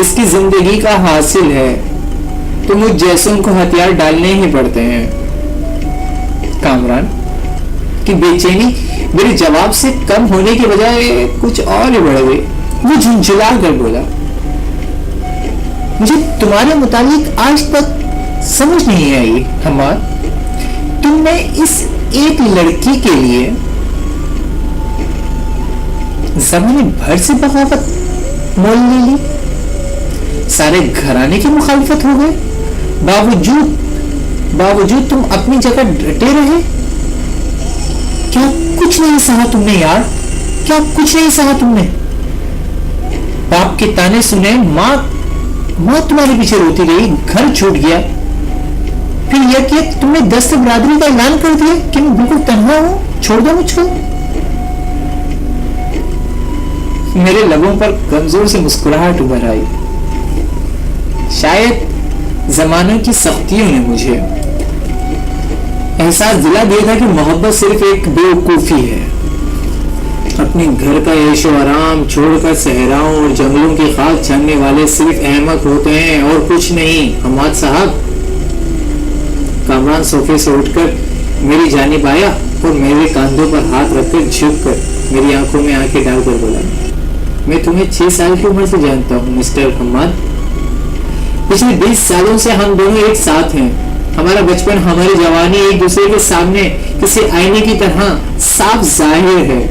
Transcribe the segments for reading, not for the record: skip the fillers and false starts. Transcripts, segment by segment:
اس کی زندگی کا حاصل ہے تو مجھ جیسوں کو ہتھیار ڈالنے ہی پڑتے ہیں. کامران کی بے چینی میرے جواب سے کم ہونے کے بجائے کچھ اور ہی بڑھ گئی. وہ جھنجھلا کر بولا, مجھے تمہارے متعلق آج تک سمجھ نہیں آئی حماد. تم نے اس ایک لڑکی کے لیے زمانے بھر سے بغاوت مول لے لی, سارے گھرانے کی مخالفت ہو گئے, باوجود تم اپنی جگہ ڈٹے رہے. کیا کچھ نہیں سہا تم نے یار, کیا کچھ نہیں سہا تم نے؟ باپ کے تانے سنے, ماں تمہارے پیچھے روتی رہی, گھر چھوٹ گیا, پھر یہ کہ تم نے دست برادری کا اعلان کر دیا کہ میں بالکل تنہا ہوں, چھوڑ دو مجھ کو. میرے لبوں پر کمزور سے مسکراہٹ ابھر آئی. شاید زمانوں کی سختیوں نے مجھے احساس دلا دیا تھا کہ محبت صرف ایک بے وقوفی ہے. اپنے گھر کا عیش و آرام چھوڑ کر صحراؤں اور جنگلوں کی خاک چھاننے والے صرف احمق ہوتے ہیں اور کچھ نہیں. حماد صاحب. کامران صوفے سے اٹھ کر میری جانب آیا اور میرے کاندھوں پر ہاتھ رکھ کر جھک کر میری آنکھوں میں آنکھیں ڈال کر بولا, میں تمہیں 6 سال کی عمر سے جانتا ہوں مسٹر حماد. پچھلے 20 سالوں سے ہم دونوں ایک ساتھ ہیں. ہمارا بچپن, ہماری جوانی ایک دوسرے کے سامنے کسی آئینے کی طرح صاف ظاہر ہے.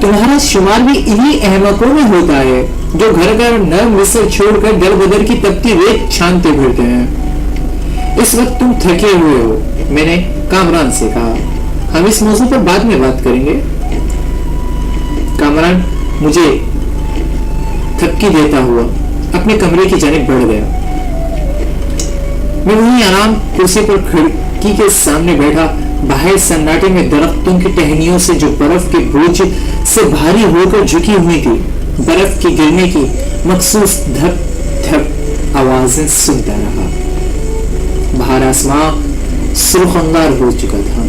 تمہارا شمار بھی انہی احمقوں میں ہوتا ہے جو گھر کا نرم بستر چھوڑ کر در بدر کی تپتی ریت چھانتے پھرتے ہیں. اس وقت تم تھکے ہوئے ہو, میں نے کامران سے کہا. ہم اس موضوع پر بعد میں بات کریں گے. کامران مجھے تھپکی دیتا ہوا اپنے کمرے کی جانب بڑھ گیا. میں وہیں آرام کرسی پر کھڑکی کے سامنے بیٹھا. باہر سناٹے میں درختوں کی ٹہنیوں سے جو برف کے بوجھ سے بھاری ہو کر جھکی ہوئی تھی, برف کی گرنے کی مخصوص دھک دھک آوازیں سنتا رہا. باہر آسمان سرخ انگار ہو چکا تھا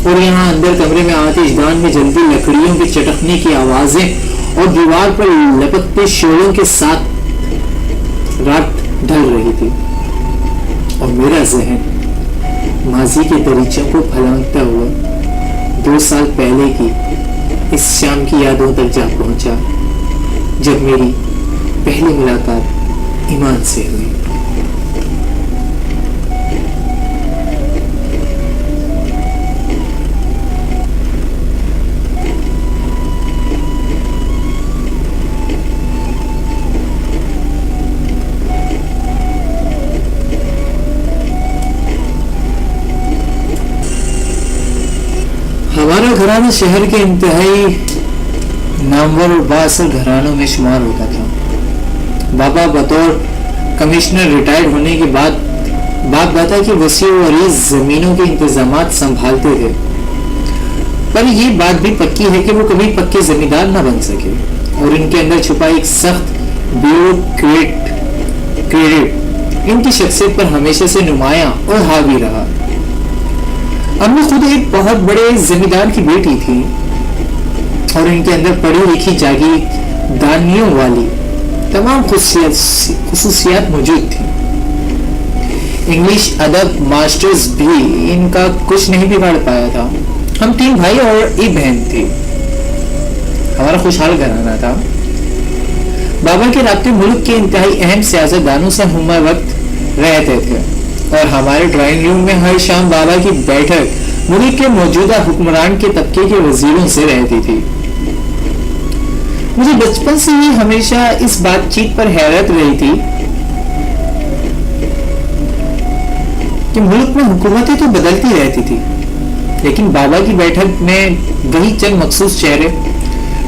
اور یہاں اندر کمرے میں آتش دان میں جلدی لکڑیوں کے چٹکنے کی آوازیں اور دیوار پر لپکتے شوروں کے ساتھ رات ڈھل رہی تھی. اور میرا ذہن ماضی کے دریچوں کو پھلانگتا ہوا 2 سال پہلے کی اس شام کی یادوں تک جا پہنچا جب میری پہلی ملاقات ایمان سے ہوئی. ہمارا گھرانہ شہر کے انتہائی نامور اور بااثر گھرانوں میں شمار ہوتا تھا. بابا بطور کمشنر ریٹائرڈ ہونے کے بعد باپ دادا کی وسیع و عریض زمینوں کے انتظامات سنبھالتے تھے, پر یہ بات بھی پکی ہے کہ وہ کبھی پکے زمیندار نہ بن سکے اور ان کے اندر چھپا ایک سخت بیوروکریٹ ان کی شخصیت پر ہمیشہ سے نمایاں اور حاوی رہا. امی خود ایک بہت بڑے زمیندار کی بیٹی تھی اور ان کے اندر پڑھی لکھی جاگیردارنیوں والی تمام خصوصیات موجود تھی. انگلش ادب ماسٹرز بھی ان کا کچھ نہیں بگاڑ پایا تھا. ہم 3 بھائی اور ایک بہن تھی. ہمارا خوشحال گھرانہ تھا. بابا کے رابطے ملک کے انتہائی اہم سیاستدانوں سے ہم وقت رہتے تھے اور ہمارے ڈرائنگ روم میں ہر شام بابا کی بیٹھک ملک کے موجودہ حکمران کے طبقے کے وزیروں سے رہتی تھی. مجھے بچپن سے ہی ہمیشہ اس بات چیت پر حیرت رہی تھی کہ ملک میں حکومتیں تو بدلتی رہتی تھی لیکن بابا کی بیٹھک میں وہی چند مخصوص چہرے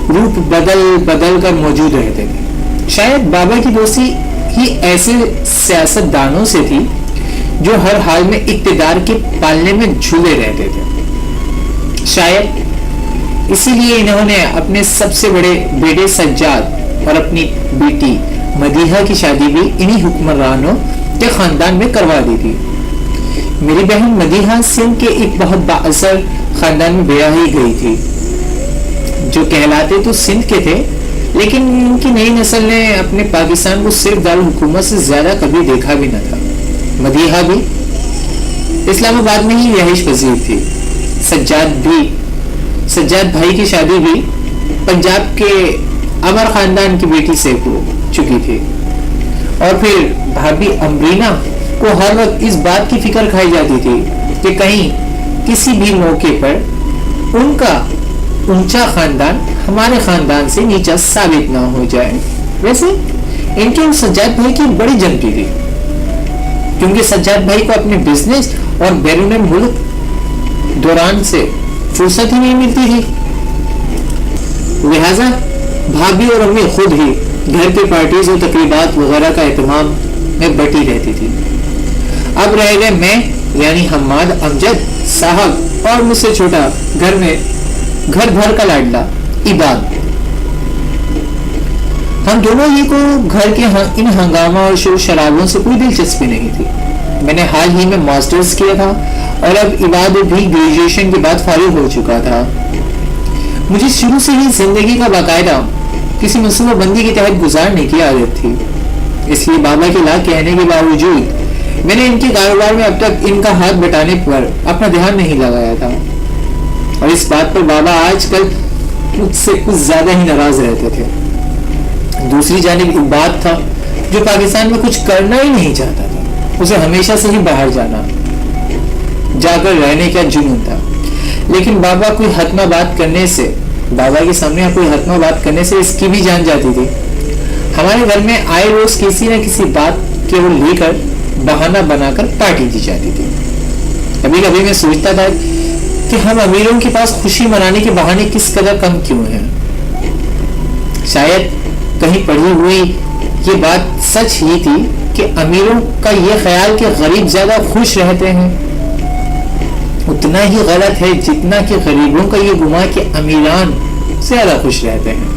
روپ بدل کر موجود رہتے تھے. شاید بابا کی دوستی ہی ایسے سیاست دانوں سے تھی جو ہر حال میں اقتدار کے پالنے میں جھولے رہتے تھے. شاید اسی لیے انہوں نے اپنے سب سے بڑے بیٹے سجاد اور اپنی بیٹی مدیحہ کی شادی بھی انہی حکمرانوں کے خاندان میں کروا دی تھی. میری بہن مدیحہ سندھ کے ایک بہت بااثر خاندان میں بیاہی گئی تھی جو کہلاتے تو سندھ کے تھے لیکن ان کی نئی نسل نے اپنے پاکستان کو صرف دارالحکومت سے زیادہ کبھی دیکھا بھی نہ تھا. مدیحہ بھی اسلام آباد میں ہی رہائش پذیر تھی. سجاد بھائی کی شادی بھی پنجاب کے امر خاندان کی بیٹی سے ہو چکی تھی. اور پھر بھابھی امرینا کو ہر وقت اس بات کی فکر کھائی جاتی تھی کہ کہیں کسی بھی موقع پر ان کا اونچا خاندان ہمارے خاندان سے نیچا ثابت نہ ہو جائے. ویسے ان کے سجاد بھائی کی بڑی جنتی تھی کیونکہ سجاد بھائی کو اپنے بزنس اور بیرون ملک دوران سے فرصت ہی نہیں ملتی تھی. لہذا بھابھی اور امی خود ہی گھر کے پارٹیز اور تقریبات وغیرہ کا اہتمام میں بٹی رہتی تھی. اب رہ گئے میں یعنی حماد امجد صاحب اور مجھ سے چھوٹا گھر بھر کا لاڈلا عباد. ہم دونوں ہی کو گھر کے ان ہنگامہ اور شور شرابوں سے کوئی دلچسپی نہیں تھی. میں نے حال ہی میں ماسٹرز کیا تھا اور اب عباد بھی گریجویشن کے بعد فارغ ہو چکا تھا. مجھے شروع سے ہی زندگی کا باقاعدہ کسی منصوبہ بندی کے تحت گزارنے کی عادت تھی. اس لیے بابا کے لا کہنے کے باوجود میں نے ان کے کاروبار میں اب تک ان کا ہاتھ بٹانے پر اپنا دھیان نہیں لگایا تھا. اور اس بات پر بابا آج کل مجھ سے کچھ زیادہ ہی ناراض رہتے تھے. دوسری جانب ایک بات تھا جو پاکستان میں کچھ کرنا ہی نہیں چاہتا تھا. اسے ہمیشہ سے ہی باہر جا کر رہنے کا جنون تھا. لیکن بابا کے سامنے کوئی حتمہ بات کرنے سے اس کی بھی جان جاتی تھی. ہمارے گھر میں آئے روز کسی نہ کسی بات کے وہ لے کر بہانہ بنا کر پارٹی دی جاتی تھی. کبھی کبھی میں سوچتا تھا کہ ہم امیروں کے پاس خوشی منانے کے بہانے کس قدر کم کیوں ہیں. شاید کہیں پڑھی ہوئی یہ بات سچ ہی تھی کہ امیروں کا یہ خیال کہ غریب زیادہ خوش رہتے ہیں اتنا ہی غلط ہے جتنا کہ غریبوں کا یہ گمان کہ امیران زیادہ خوش رہتے ہیں.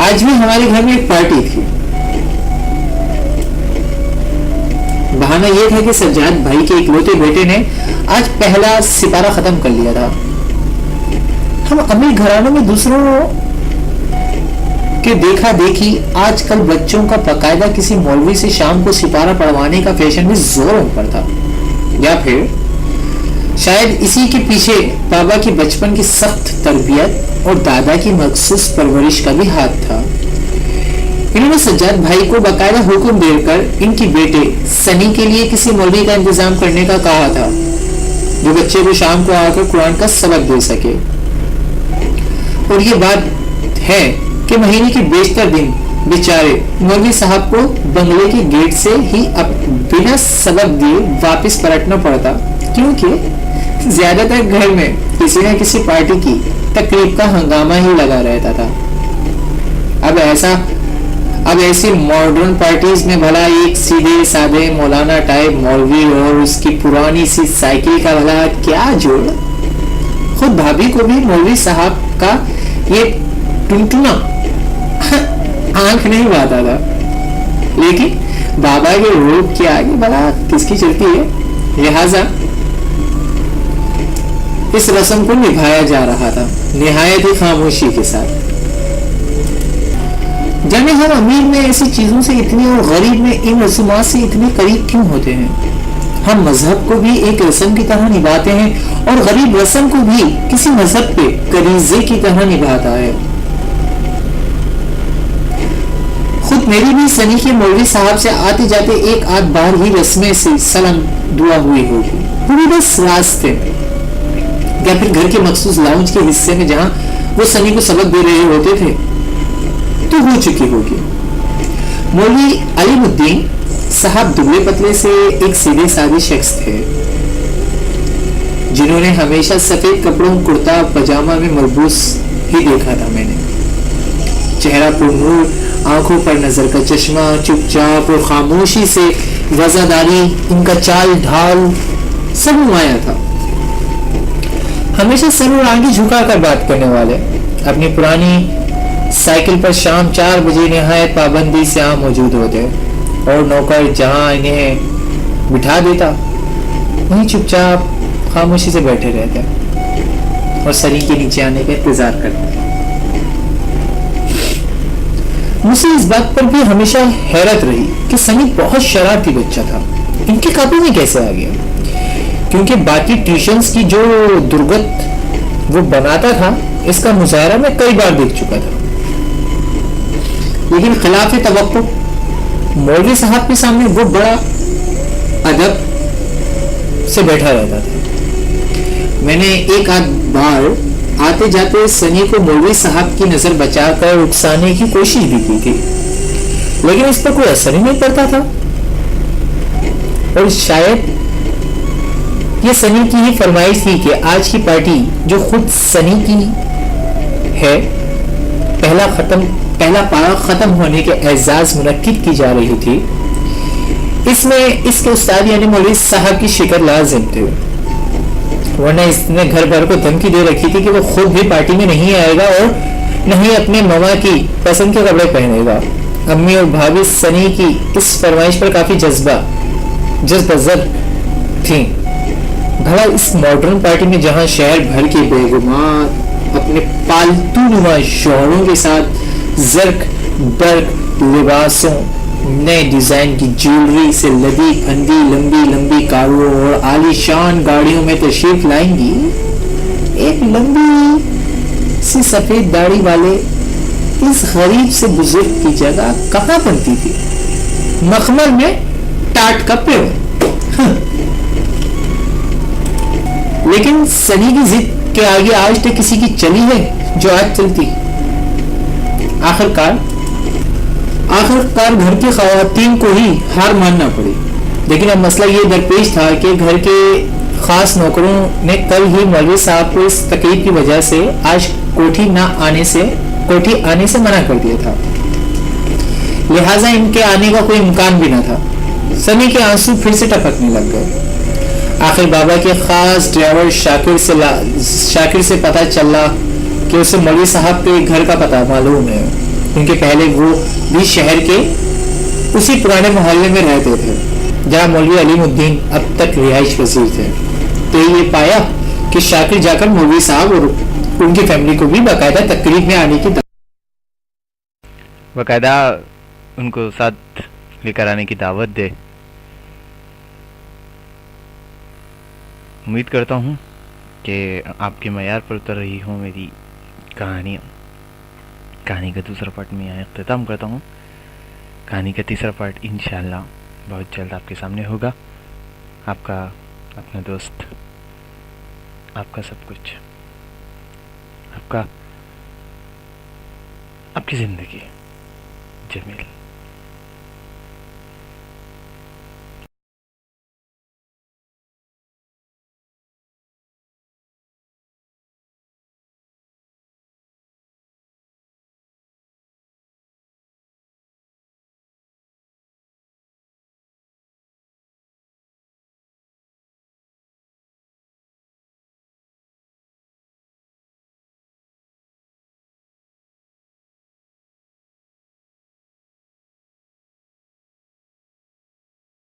آج بھی ہمارے گھر میں ایک پارٹی تھی. بہانہ یہ تھا کہ سجاد بھائی کے اکلوتے بیٹے نے آج پہلا سپارہ ختم کر لیا تھا. ہم امیر گھرانوں میں دوسروں کہ دیکھا دیکھی آج کل بچوں کا باقاعدہ کسی مولوی سے شام کو سپارہ پڑھوانے کا فیشن بھی زوروں پر تھا. یا پھر شاید اسی کے پیچھے بابا کی بچپن کی سخت تربیت اور دادا کی مخصوص پرورش کا بھی ہاتھ تھا. انہوں نے سجاد بھائی کو باقاعدہ حکم دے کر ان کی بیٹے سنی کے لیے کسی مولوی کا انتظام کرنے کا کہا تھا جو بچے کو شام کو آ کر قرآن کا سبق دے سکے. اور یہ بات ہے کہ مہینے کے بیشتر دن بیچارے مولوی صاحب کو بنگلے کے گیٹ سے ہی بنا سبق دیے واپس پلٹنا پڑتا کیونکہ زیادہ تر گھر میں کسی نہ کسی پارٹی کی تقریب کا ہنگامہ ہی لگا رہتا تھا. اب ایسی ماڈرن پارٹیز میں بھلا ایک سیدھے سادے مولانا ٹائپ مولوی اور اس کی پرانی سی سائیکل کا بھلا کیا جوڑ. خود بھابھی کو بھی مولوی صاحب کا یہ ٹنٹنا آنکھ نہیں باتا تھا. لیکن بابا کے روپ کے آگے بھلا کس کی چلتی ہے. لہذا اس رسم کو نبھایا جا رہا تھا نہایت ہی خاموشی کے ساتھ. جانے ہم امیر میں ایسی چیزوں سے اتنے اور غریب میں ان رسومات سے اتنے قریب کیوں ہوتے ہیں. ہم مذہب کو بھی ایک رسم کی طرح نبھاتے ہیں اور غریب رسم کو بھی کسی مذہب کے غریزے کی طرح نبھاتا ہے. خود میری بھی سنی کے مولوی صاحب سے آتے جاتے ایک آدھ بار ہی رسمیں سے سلام دعا ہوئی ہوگی. وہ بھی بس راستے میں یا پھر گھر کے مخصوص لاؤنج کے حصے میں جہاں وہ سنی کو سبق دے رہے ہوتے تھے تو ہو چکی ہوگی. مولوی علیم الدین صاحب دبلے پتلے سے ایک سیدھے سادے شخص تھے جنہوں نے ہمیشہ سفید کپڑوں کرتا پاجامہ میں ملبوس ہی دیکھا تھا. میں نے چہرہ پر نور, آنکھوں پر نظر کا چشمہ, چپ چاپ اور خاموشی سے وزاداری, ان کا چال ڈھال سب نمایاں تھا. ہمیشہ سر اور آنکھیں جھکا کر بات کرنے والے, اپنی پرانی سائیکل پر شام 4 بجے نہایت پابندی سے آم موجود ہوتے اور نوکر جہاں انہیں بٹھا دیتا وہیں چپ چاپ خاموشی سے بیٹھے رہتے اور سری کے نیچے آنے کا انتظار کرتے. مجھے اس بات پر بھی ہمیشہ حیرت رہی کہ سنی بہت شرارتی بچہ تھا، ان کی کاپی میں کیسے آ گیا، کیونکہ باقی ٹیوشنز کی جو درگت وہ بناتا تھا اس کا مظاہرہ میں کئی بار دیکھ چکا تھا، لیکن خلاف توقع مولوی صاحب کے سامنے وہ بڑا ادب سے بیٹھا رہتا تھا۔ میں نے ایک آدھ بار آتے جاتے سنی کو مولوی صاحب کی نظر بچا کر اکسانے کی کوشش بھی کی تھی، لیکن اس پر کوئی اثر ہی نہیں پڑتا تھا، اور شاید یہ سنی کی ہی فرمائش تھی کہ آج کی پارٹی جو خود سنی کی ہے، پہلا پارہ ختم ہونے کے اعزاز منعقد کی جا رہی تھی، اس میں اس کے استاد یعنی مولوی صاحب کی شکر لازم تھے، ورنہ اس نے گھر بھر کو دھمکی دے رکھی تھی کہ وہ خود بھی پارٹی میں نہیں آئے گا اور نہ ہی اپنے ماما کی پسند کے کپڑے پہنے گا۔ امی اور بھابھی سنی کی اس فرمائش پر کافی جذبہ زد تھیں۔ بھلا اس ماڈرن پارٹی میں جہاں شہر بھر کے بیگمات اپنے پالتو نما شوہروں کے ساتھ زرق برق لباسوں، نئے ڈیزائن کی جیولری سے لدی پھندی لمبی کاروں اور عالی شان گاڑیوں میں تشریف لائیں گی، ایک لمبی سی سفید داڑھی والے اس غریب سے بزرگ کی جگہ کہاں بنتی تھی؟ مخمل میں ٹاٹ کپڑے ہوئے۔ لیکن سنی کی ضد کے آگے آج تک کسی کی چلی ہے جو آج چلتی؟ آخر کار گھر کی خواتین کو ہی ہار ماننا پڑی، لیکن اب مسئلہ یہ درپیش تھا کہ گھر کے خاص نوکروں نے کل ہی مولوی صاحب کو اس تقریب کی وجہ سے آج کوٹھی آنے سے منع کر دیا تھا، لہٰذا ان کے آنے کا کوئی امکان بھی نہ تھا۔ سنی کے آنسو پھر سے ٹپکنے لگ گئے۔ آخر بابا کے خاص ڈرائیور شاکر سے پتہ چلا کہ اسے مولوی صاحب کے گھر کا پتہ معلوم ہے، کیونکہ پہلے وہ بھی شہر کے اسی پرانے محلے میں رہتے تھے جہاں مولوی علیم الدین اب تک رہائش پذیر تھے۔ تو یہ پایا کہ شاکر جا کر مولوی صاحب اور ان کی فیملی کو بھی باقاعدہ تقریب میں آنے کی ان کو ساتھ لے کر آنے کی دعوت دے۔ امید کرتا ہوں کہ آپ کے معیار پر اتر رہی ہوں میری کہانی کا دوسرا پارٹ میں یہاں اختتام کرتا ہوں۔ کہانی کا تیسرا پارٹ انشاءاللہ بہت جلد آپ کے سامنے ہوگا۔ آپ کا اپنا دوست، آپ کا سب کچھ، آپ کی زندگی جمیل۔